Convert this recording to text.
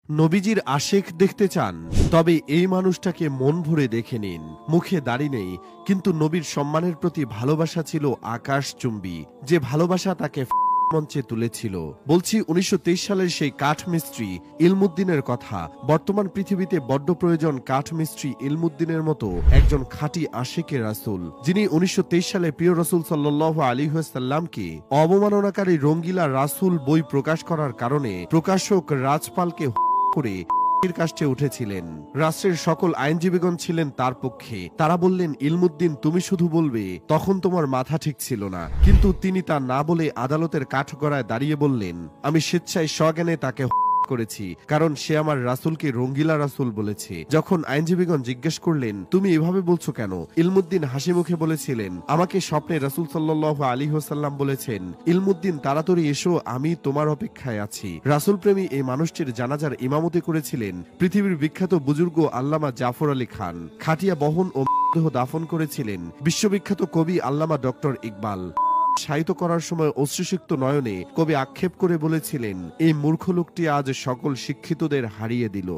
নবীজির আশেক দেখতে চান? তবে এই মানুষটাকে মন ভরে দেখে নিন। মুখে দাড়ি নেই, কিন্তু নবীর সম্মানের প্রতি ভালোবাসা ছিল আকাশচুম্বী। যে ভালোবাসা তাকে মঞ্চে তুলেছিল। বলছি ১৯২৩ সালের সেই কাঠমিস্ত্রি ইলমুদ্দিনের কথা। বর্তমান পৃথিবীতে বড্ড প্রয়োজন কাঠমিস্ত্রি ইলমুদ্দিনের মতো একজন খাঁটি আশিকে রাসূল, যিনি ১৯২৩ সালে প্রিয় রাসূল সাল্লাল্লাহু আলাইহি ওয়াসাল্লামকে অবমাননাকারী রঙ্গিলা রাসূল বই প্রকাশ করার কারণে প্রকাশক রাজপালকে করে কাষ্টে উঠেছিলেন। রাষ্ট্রের সকল আইনজীবীগণ ছিলেন তার পক্ষে। তারা বললেন, ইলমুদ্দিন তুমি শুধু বলবে, তখন তোমার মাথা ঠিক ছিল না। কিন্তু তিনি তা না বলে আদালতের কাঠগড়ায় দাঁড়িয়ে বললেন, আমি স্বেচ্ছায় সজ্ঞানে তাকে করেছি, কারণ সে আমার রাসূলকে রঙ্গিলা রাসূল বলেছে। যখন আইনজীবীগণ জিজ্ঞেস করলেন, তুমি এভাবে বলছো কেন? ইলমুদ্দিন হাসি মুখে বলেছিলেন, আমাকে স্বপ্নে রাসূল সাল্লাল্লাহু আলাইহি ওয়াসাল্লাম বলেছেন, ইলমুদ্দিন তাড়াতাড়ি এসো, আমি তোমার অপেক্ষায় আছি। রাসূল প্রেমী এই মানুষটির জানাজার ইমামতি করেছিলেন পৃথিবীর বিখ্যাত বুজুর্গ আল্লামা জাফর আলী খান। খাটিয়া বহন ও মৃতদেহ দাফন করেছিলেন বিশ্ববিখ্যাত কবি আল্লামা ডক্টর ইকবাল। শায়িত করার সময় অশ্রুসিক্ত নয়নে কবি আক্ষেপ করে বলেছিলেন, এই মূর্খ লোকটি আজ সকল শিক্ষিতদের হারিয়ে দিল।